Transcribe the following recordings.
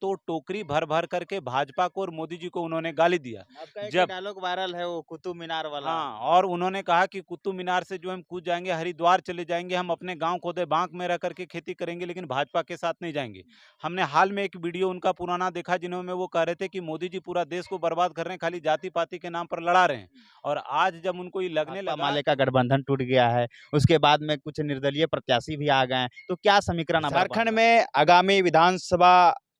तो टोकरी भर भर करके भाजपा को और मोदी जी को उन्होंने गाली दिया। आपका एक जब डायलॉग वायरल है वो कुतुब मीनार वाला। हाँ, और उन्होंने कहा कि कुतुब मीनार से जो हम कूद जाएँगे, हरिद्वार चले जाएँगे, हम अपने गाँव खोदे बाँक में रह करके खेती करेंगे, लेकिन भाजपा के साथ नहीं जाएँगे। हमने हाल में एक वीडियो उनका पुराना देखा, जिनमें वो कह रहे थे कि मोदी जी पूरा देश को बर्बाद कर रहे हैं, खाली जाति-पाति के नाम पर लड़ा रहे हैं। और आज जब उनको ये लगने भाकपा लगा माले का गठबंधन टूट गया है, उसके बाद में कुछ निर्दलीय प्रत्याशी भी आ गए हैं, तो क्या समीकरण अब बन झारखंड रहा है? में आगामी विधानसभा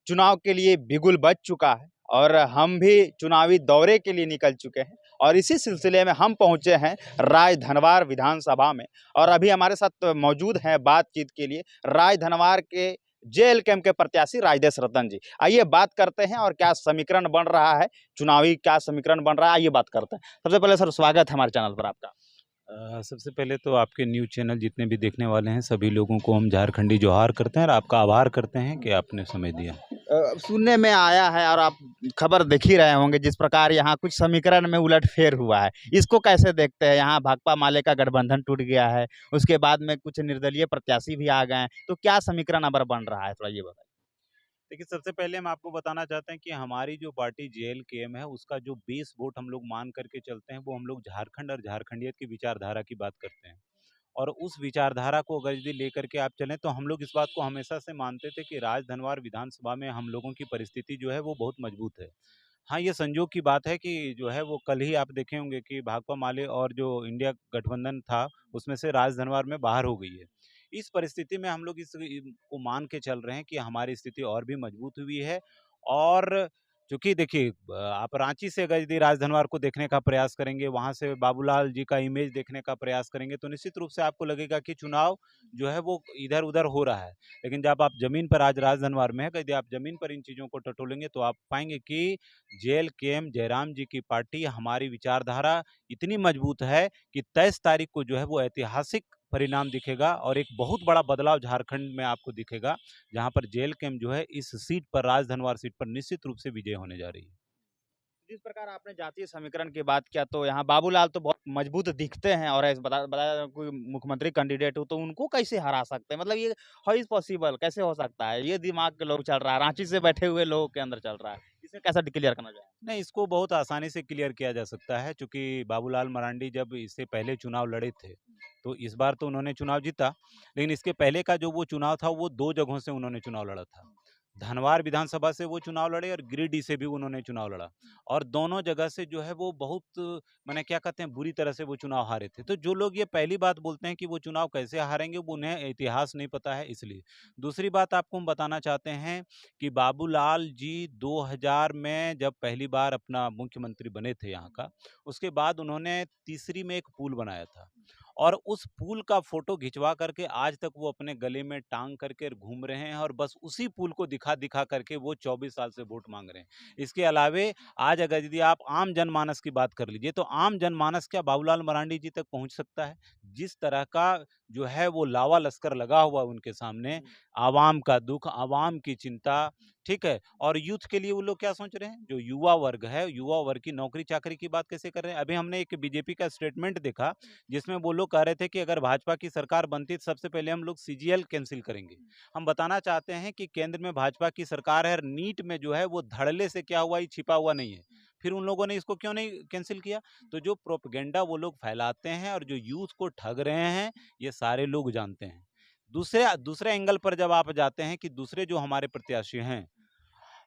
चुनाव के लिए बिगुल बज चुका है और हम भी चुनावी दौरे के लिए निकल चुके हैं और इसी सिलसिले में हम पहुंचे हैं राजधनवार विधानसभा में और अभी हमारे साथ मौजूद हैं बातचीत के लिए राजधनवार के जेएल कैंप के प्रत्याशी राजदेश रतन जी। आइए बात करते हैं और क्या समीकरण बन रहा है, चुनावी क्या समीकरण बन रहा है, आइए बात करते हैं। सबसे पहले सर स्वागत है हमारे चैनल पर आपका। सबसे पहले तो आपके न्यूज़ चैनल जितने भी देखने वाले हैं, सभी लोगों को हम झारखंडी जोहार करते हैं और आपका आभार करते हैं कि आपने समय दिया। सुनने में आया है और आप खबर देख ही रहे होंगे जिस प्रकार यहाँ कुछ समीकरण में उलटफेर हुआ है, इसको कैसे देखते हैं? यहाँ भाकपा माले का गठबंधन टूट गया है, उसके बाद में कुछ निर्दलीय प्रत्याशी भी आ गए हैं, तो क्या समीकरण अब बन रहा है, थोड़ा ये बताइए। देखिए, सबसे पहले हम आपको बताना चाहते हैं कि हमारी जो पार्टी जेएलकेएम है, उसका जो बेस वोट हम लोग मान करके चलते हैं, वो हम लोग झारखंड और झारखंडियत की विचारधारा की बात करते हैं। और उस विचारधारा को अगर यदि लेकर के आप चलें, तो हम लोग इस बात को हमेशा से मानते थे कि राजधनवार विधानसभा में हम लोगों की परिस्थिति जो है वो बहुत मजबूत है। हाँ, ये संजोग की बात है कि जो है वो कल ही आप देखे होंगे कि भाकपा माले और जो इंडिया गठबंधन था, उसमें से राजधनवार में बाहर हो गई है। इस परिस्थिति में हम लोग इस को मान के चल रहे हैं कि हमारी स्थिति और भी मजबूत हुई है। और चूँकि देखिए, आप रांची से अगर यदि राजधनवार को देखने का प्रयास करेंगे, वहाँ से बाबूलाल जी का इमेज देखने का प्रयास करेंगे, तो निश्चित रूप से आपको लगेगा कि चुनाव जो है वो इधर-उधर हो रहा है। लेकिन जब आप ज़मीन पर, आज राजधनवार में है, यदि आप ज़मीन पर इन चीज़ों को टटोलेंगे, तो आप पाएँगे कि जेएलकेएम जयराम जी की पार्टी, हमारी विचारधारा इतनी मजबूत है कि 23 तारीख को जो है वो ऐतिहासिक परिणाम दिखेगा और एक बहुत बड़ा बदलाव झारखंड में आपको दिखेगा, जहाँ पर जेएलकेएम जो है इस सीट पर, राजधनवार सीट पर निश्चित रूप से विजय होने जा रही है। जिस प्रकार आपने जातीय समीकरण की बात किया तो यहाँ बाबूलाल तो बहुत मजबूत दिखते हैं और ऐसे बताया कोई मुख्यमंत्री कैंडिडेट हो तो उनको कैसे हरा सकते हैं, मतलब ये हाउ इज पॉसिबल, कैसे हो सकता है? ये दिमाग के लोग चल रहा है, रांची से बैठे हुए लोगों के अंदर चल रहा है, इसे कैसा क्लियर करना चाहिए? नहीं, इसको बहुत आसानी से क्लियर किया जा सकता है, चूँकि बाबूलाल मरांडी जब इससे पहले चुनाव लड़े थे, तो इस बार तो उन्होंने चुनाव जीता, लेकिन इसके पहले का जो वो चुनाव था, वो 2 जगहों से उन्होंने चुनाव लड़ा था। धनवार विधानसभा से वो चुनाव लड़े और गिरिडीह से भी उन्होंने चुनाव लड़ा, और दोनों जगह से जो है वो बहुत, माने क्या कहते हैं, बुरी तरह से वो चुनाव हारे थे। तो जो लोग ये पहली बात बोलते हैं कि वो चुनाव कैसे हारेंगे, वो उन्हें इतिहास नहीं पता है, इसलिए। दूसरी बात आपको हम बताना चाहते हैं कि बाबूलाल जी 2000 में जब पहली बार अपना मुख्यमंत्री बने थे यहाँ का, उसके बाद उन्होंने तीसरी में एक पुल बनाया था, और उस पुल का फोटो खिंचवा करके आज तक वो अपने गले में टांग करके घूम रहे हैं, और बस उसी पुल को दिखा दिखा करके वो 24 साल से वोट मांग रहे हैं। इसके अलावे आज अगर यदि आप आम जनमानस की बात कर लीजिए, तो आम जनमानस क्या बाबूलाल मरांडी जी तक पहुंच सकता है? जिस तरह का जो है वो लावा लश्कर लगा हुआ उनके सामने, आवाम का दुख, आवाम की चिंता, ठीक है? और यूथ के लिए वो लोग क्या सोच रहे हैं? जो युवा वर्ग है, युवा वर्ग की नौकरी-चाकरी की बात कैसे कर रहे हैं? अभी हमने एक बीजेपी का स्टेटमेंट देखा, जिसमें वो लोग कह रहे थे कि अगर भाजपा की सरकार बनती तो सबसे पहले हम लोग सीजीएल कैंसिल करेंगे। हम बताना चाहते हैं कि केंद्र में भाजपा की सरकार है, और नीट में जो है वो धड़ल्ले से क्या हुआ, ये छिपा हुआ नहीं है। फिर उन लोगों ने इसको क्यों नहीं कैंसिल किया? तो जो प्रोपेगेंडा वो लोग फैलाते हैं और जो यूथ को ठग रहे हैं, ये सारे लोग जानते हैं। दूसरे दूसरे एंगल पर जब आप जाते हैं कि दूसरे जो हमारे प्रत्याशी हैं,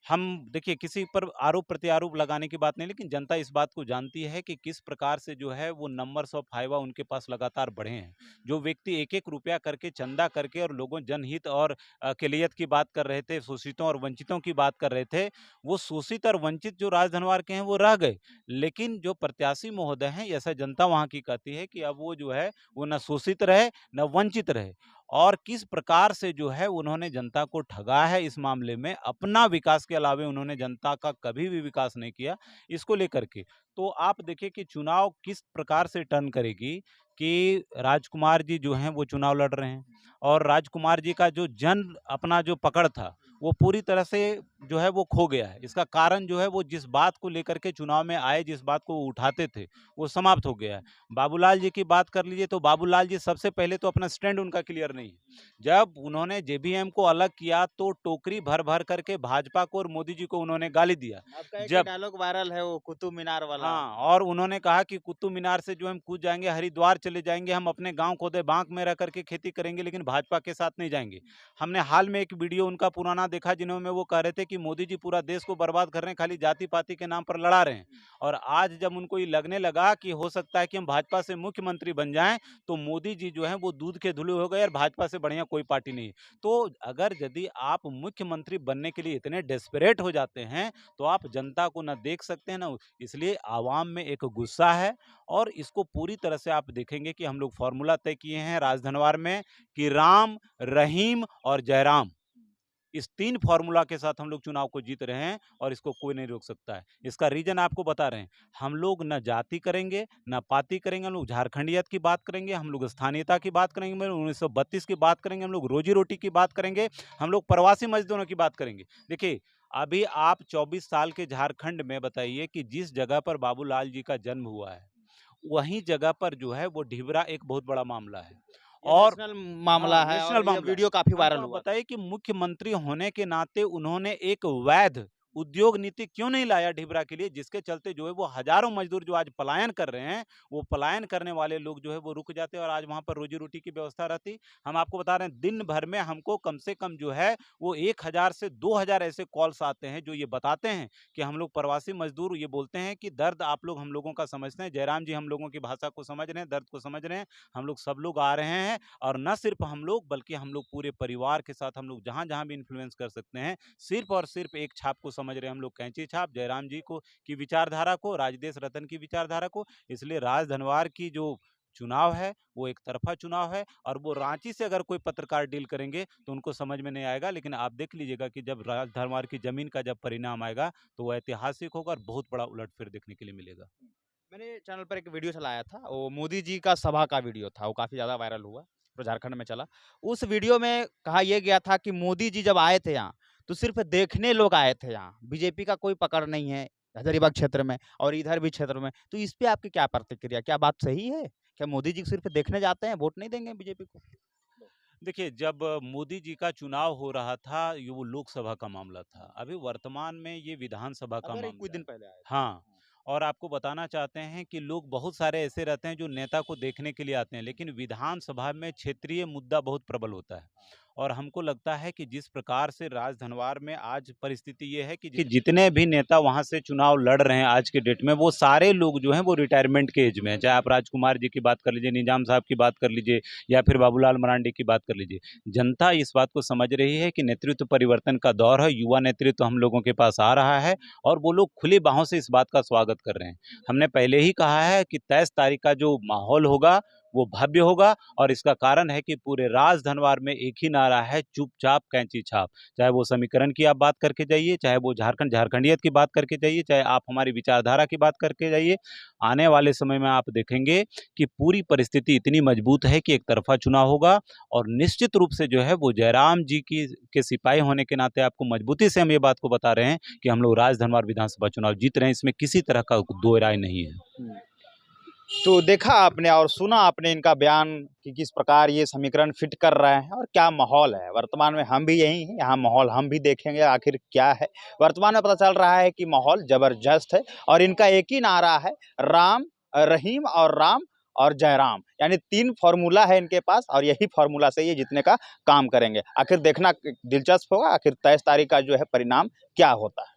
हम देखिए, किसी पर आरोप प्रत्यारोप लगाने की बात नहीं, लेकिन जनता इस बात को जानती है कि किस प्रकार से जो है वो नंबर्स ऑफ हाइवा उनके पास लगातार बढ़े हैं। जो व्यक्ति एक-एक रुपया करके, चंदा करके, और लोगों जनहित और अक़लियत की बात कर रहे थे, शोषितों और वंचितों की बात कर रहे थे, वो शोषित और वंचित जो राजधनवार के हैं वो रह गए। लेकिन जो प्रत्याशी महोदय हैं, ऐसा जनता वहाँ की कहती है कि अब वो जो है वो ना शोषित रहे, ना वंचित रहे। और किस प्रकार से जो है उन्होंने जनता को ठगा है इस मामले में, अपना विकास के अलावे उन्होंने जनता का कभी भी विकास नहीं किया, इसको लेकर के। तो आप देखिए कि चुनाव किस प्रकार से टर्न करेगी, कि राजकुमार जी जो हैं वो चुनाव लड़ रहे हैं, और राजकुमार जी का जो अपना जो पकड़ था, वो पूरी तरह से जो है वो खो गया है। इसका कारण जो है वो जिस बात को लेकर के चुनाव में आए, जिस बात को वो उठाते थे, वो समाप्त हो गया है। बाबूलाल जी की बात कर लीजिए तो बाबूलाल जी सबसे पहले तो अपना स्टैंड उनका क्लियर नहीं है। जब उन्होंने जेबीएम को अलग किया तो टोकरी भर-भर करके भाजपा को और मोदी जी को उन्होंने गाली दिया। आपका एक जब डायलॉग वायरल है वो कुतुब मीनार वाला। हाँ, और उन्होंने कहा कि कुतुब मीनार से जो हम कूद जाएँगे, हरिद्वार चले जाएँगे, हम अपने गाँव कोदे-बांक में रह कर के खेती करेंगे, लेकिन भाजपा के साथ नहीं जाएँगे। हमने हाल में एक वीडियो उनका पुराना देखा जिनमें वो कह रहे थे कि मोदी जी पूरा देश को बर्बाद कर रहे हैं, खाली जाति-पाति के नाम पर लड़ा रहे हैं। और आज जब उनको ये लगने लगा कि हो सकता है कि हम भाजपा से मुख्यमंत्री बन जाएँ, तो मोदी जी जो हैं वो दूध के धुले हो गए और भाजपा से बढ़िया कोई पार्टी नहीं है। तो अगर यदि आप मुख्यमंत्री बनने के लिए इतने डेस्परेट हो जाते हैं, तो आप जनता को ना देख सकते हैं, ना इसलिए आवाम में एक गुस्सा है और इसको पूरी तरह से आप देखेंगे कि हम लोग फॉर्मूला तय किए हैं राजधनवार में कि राम, रहीम और जयराम, इस 3 फॉर्मूला के साथ हम लोग चुनाव को जीत रहे हैं और इसको कोई नहीं रोक सकता है। इसका रीज़न आपको बता रहे हैं। हम लोग ना जाति करेंगे, ना पाति करेंगे, हम लोग झारखंडियत की बात करेंगे, हम लोग स्थानीयता की बात करेंगे, हम लोग 1932 की बात करेंगे, हम लोग रोजी-रोटी की बात करेंगे, हम लोग प्रवासी मज़दूरों की बात करेंगे। देखिए, अभी आप 24 साल के झारखंड में बताइए कि जिस जगह पर बाबूलाल जी का जन्म हुआ है, वहीं जगह पर जो है वो ढिबरा एक बहुत बड़ा मामला है। ये और नेशनल मामला हाँ, है नेशनल और ये मामला है। वीडियो काफ़ी हमको वायरल आप हुआ। बताइए कि मुख्यमंत्री होने के नाते उन्होंने एक वैध उद्योग नीति क्यों नहीं लाया ढिबरा के लिए, जिसके चलते जो है वो हजारों मजदूर जो आज पलायन कर रहे हैं, वो पलायन करने वाले लोग जो है वो रुक जाते और आज वहाँ पर रोजी-रोटी की व्यवस्था रहती। हम आपको बता रहे हैं दिन भर में हमको कम से कम जो है वो 1000 से 2000 ऐसे कॉल्स आते हैं जो ये बताते हैं कि हम लोग प्रवासी मजदूर ये बोलते हैं कि दर्द आप लोग हम लोगों का समझते हैं। जयराम जी हम लोगों की भाषा को समझ रहे हैं, दर्द को समझ रहे हैं। हम लोग सब लोग आ रहे हैं और न सिर्फ हम लोग बल्कि हम लोग पूरे परिवार के साथ हम लोग जहाँ-जहाँ भी इन्फ्लुएंस कर सकते हैं, सिर्फ और सिर्फ एक छाप को समझ रहे हैं हम लोग कैंची छाप, जयराम जी को की विचारधारा को, राजदेश रतन की विचारधारा को। इसलिए राज धनवार की जो चुनाव है, वो एक तरफ़ा चुनाव है और वो रांची से अगर कोई पत्रकार डील करेंगे, तो उनको समझ में नहीं आएगा। लेकिन आप देख लीजिएगा कि जब राज धनवार की ज़मीन का जब परिणाम आएगा, तो वो ऐतिहासिक होगा और बहुत बड़ा उलट-फेर देखने के लिए मिलेगा। मैंने चैनल पर एक वीडियो चलाया था, वो मोदी जी का सभा का वीडियो था, वो काफ़ी ज़्यादा वायरल हुआ, तो झारखंड में चला। उस वीडियो में कहा ये गया था कि मोदी जी जब आए थे यहाँ, तो सिर्फ़ देखने लोग आए थे यहाँ, बीजेपी का कोई पकड़ नहीं है, हज़ारीबाग क्षेत्र में और इधर भी क्षेत्र में। तो इस पे आपकी क्या प्रतिक्रिया? क्या बात सही है? क्या मोदी जी सिर्फ़ देखने जाते हैं, वोट नहीं देंगे बीजेपी को? देखिए, जब मोदी जी का चुनाव हो रहा था, ये वो लोकसभा का मामला था। अभी वर्तमान में ये विधानसभा का अगर एक कुछ मामला है। दिन पहले आए थे। हाँ, और आपको बताना चाहते हैं कि लोग बहुत सारे ऐसे रहते हैं जो नेता को देखने के लिए आते हैं, लेकिन विधानसभा में क्षेत्रीय मुद्दा बहुत प्रबल होता है। और हमको लगता है कि जिस प्रकार से राजधनवार में आज परिस्थिति ये है कि जितने भी नेता वहाँ से चुनाव लड़ रहे हैं आज के डेट में, वो सारे लोग जो हैं वो रिटायरमेंट के एज में हैं। चाहे आप राजकुमार जी की बात कर लीजिए, निजाम साहब की बात कर लीजिए या फिर बाबूलाल मरांडी की बात कर लीजिए। जनता इस बात को समझ रही है कि नेतृत्व परिवर्तन का दौर है, युवा नेतृत्व हम लोगों के पास आ रहा है और वो लोग खुली बाहों से इस बात का स्वागत कर रहे हैं। हमने पहले ही कहा है कि 23 तारीख का जो माहौल होगा, वो भव्य होगा और इसका कारण है कि पूरे राजधनवार में एक ही नारा है, चुपचाप कैंची छाप। चाहे वो समीकरण की आप बात करके जाइए, चाहे वो झारखंडियत की बात करके जाइए, चाहे आप हमारी विचारधारा की बात करके जाइए। आने वाले समय में आप देखेंगे कि पूरी परिस्थिति इतनी मजबूत है कि एक तरफ़ा चुनाव होगा और निश्चित रूप से जो है वो जयराम जी की के सिपाही होने के नाते आपको मजबूती से हम ये बात को बता रहे हैं कि हम लोग राजधनवार विधानसभा चुनाव जीत रहे हैं, इसमें किसी तरह का दो राय नहीं है। तो देखा आपने और सुना आपने इनका बयान कि किस प्रकार ये समीकरण फिट कर रहे हैं और क्या माहौल है। वर्तमान में हम भी यही हैं, यहाँ माहौल हम भी देखेंगे आखिर क्या है। वर्तमान में पता चल रहा है कि माहौल ज़बरदस्त है और इनका एक ही नारा है, राम, रहीम और राम और जयराम, यानी 3 फ़ॉर्मूला है इनके पास और यही फ़ॉर्मूला से ये जीतने का काम करेंगे। आखिर देखना दिलचस्प होगा, आखिर 23 तारीख का जो है परिणाम क्या होता है।